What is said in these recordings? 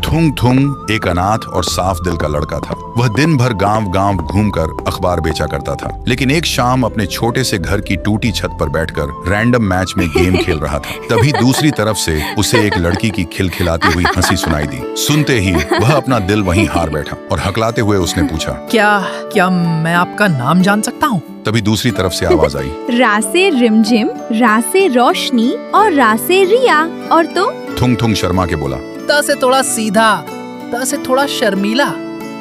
थुंग थुंग एक अनाथ और साफ दिल का लड़का था। वह दिन भर गांव-गांव घूमकर अखबार बेचा करता था, लेकिन एक शाम अपने छोटे से घर की टूटी छत पर बैठकर रैंडम मैच में गेम खेल रहा था। तभी दूसरी तरफ से उसे एक लड़की की खिलखिलाती हुई हंसी सुनाई दी। सुनते ही वह अपना दिल वहीं हार बैठा और हकलाते हुए उसने पूछा, क्या मैं आपका नाम जान सकता हूँ? तभी दूसरी तरफ से आवाज आई, रा से रिमझिम, रा से रोशनी और रा से रिया। और तो थुंग थुंग शर्मा के बोला, त से थोड़ा सीधा, त से थोड़ा शर्मीला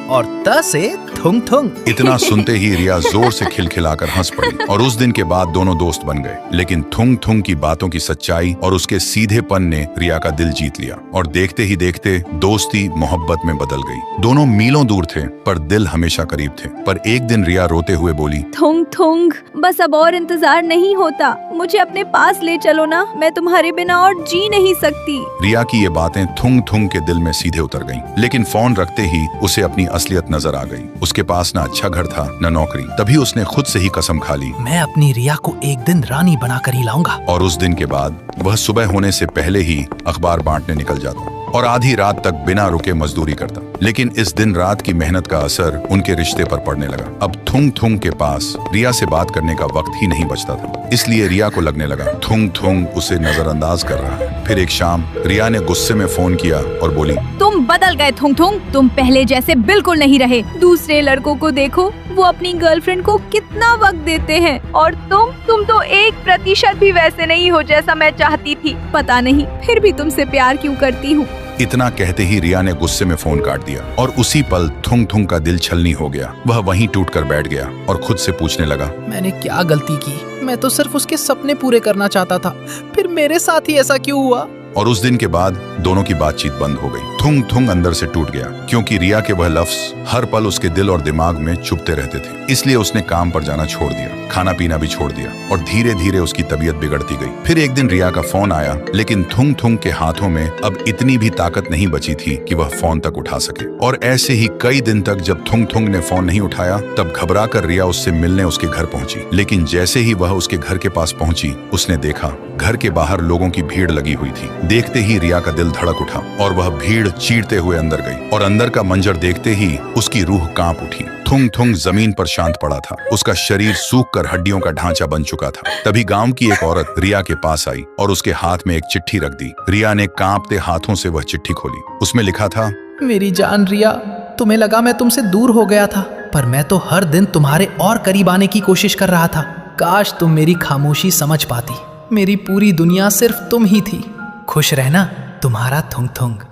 और त से थुंग थुंग। इतना सुनते ही रिया जोर से खिलखिलाकर हंस पड़ी और उस दिन के बाद दोनों दोस्त बन गए। लेकिन थुंग थुंग की बातों की सच्चाई और उसके सीधेपन ने रिया का दिल जीत लिया और देखते ही देखते दोस्ती मोहब्बत में बदल गई। दोनों मीलों दूर थे पर दिल हमेशा करीब थे। पर एक दिन रिया रोते हुए बोली, थुंग थुंग, बस अब और इंतजार नहीं होता, मुझे अपने पास ले चलो ना, मैं तुम्हारे बिना और जी नहीं सकती। रिया की ये बातें थुंग थुंग के दिल में सीधे उतर गईं। लेकिन फोन रखते ही उसे अपनी असलियत नजर आ गई। उसके पास न अच्छा घर था न नौकरी। तभी उसने खुद से ही कसम खा ली, मैं अपनी रिया को एक दिन रानी बनाकर ही लाऊंगा। और उस दिन के बाद वह सुबह होने से पहले ही अखबार बांटने निकल जाता और आधी रात तक बिना रुके मजदूरी करता। लेकिन इस दिन रात की मेहनत का असर उनके रिश्ते पर पड़ने लगा। अब थुंग थुंग के पास रिया से बात करने का वक्त ही नहीं बचता था। इसलिए रिया को लगने लगा थुंग थुंग उसे नजरअंदाज कर रहा है। फिर एक शाम रिया ने गुस्से में फोन किया और बोली, तुम बदल गए थुंग थुंग, तुम पहले जैसे बिल्कुल नहीं रहे। दूसरे लड़कों को देखो, वो अपनी गर्लफ्रेंड को कितना वक्त देते हैं, और तुम तो 1% भी वैसे नहीं हो जैसा मैं चाहती थी। पता नहीं फिर भी तुमसे प्यार क्यों करती हूँ। इतना कहते ही रिया ने गुस्से में फोन काट दिया और उसी पल थुंग थुंग का दिल छलनी हो गया। वह वहीं टूटकर बैठ गया और खुद से पूछने लगा, मैंने क्या गलती की? मैं तो सिर्फ उसके सपने पूरे करना चाहता था, फिर मेरे साथ ही ऐसा क्यों हुआ? और उस दिन के बाद दोनों की बातचीत बंद हो गई। थुंग थुंग अंदर से टूट गया क्योंकि रिया के वह लफ्ज हर पल उसके दिल और दिमाग में चुभते रहते थे। इसलिए उसने काम पर जाना छोड़ दिया, खाना पीना भी छोड़ दिया और धीरे धीरे उसकी तबीयत बिगड़ती गई। फिर एक दिन रिया का फोन आया, लेकिन थुंग थुंग के हाथों में अब इतनी भी ताकत नहीं बची थी कि वह फोन तक उठा सके। और ऐसे ही कई दिन तक जब थुंग थुंग ने फोन नहीं उठाया, तब घबरा कर रिया उससे मिलने उसके घर पहुंची। लेकिन जैसे ही वह उसके घर के पास पहुंची, उसने देखा घर के बाहर लोगों की भीड़ लगी हुई थी। देखते ही रिया का दिल धड़क उठा और वह भीड़ चीरते हुए अंदर गई और अंदर का मंजर देखते ही उसकी रूह कांप उठी। थुंग थुंग जमीन पर शांत पड़ा था, उसका शरीर सूख कर हड्डियों का ढांचा बन चुका था। तभी गांव की एक औरत रिया के पास आई और उसके हाथ में एक चिट्ठी रख दी। रिया ने कांपते हाथों से वह चिट्ठी खोली। उसमें लिखा था, मेरी जान रिया, तुम्हें लगा मैं तुमसे दूर हो गया था, पर मैं तो हर दिन तुम्हारे और करीब आने की कोशिश कर रहा था। काश तुम मेरी खामोशी समझ पाती। मेरी पूरी दुनिया सिर्फ तुम ही थी। खुश रहना, तुम्हारा थुंग थुंग।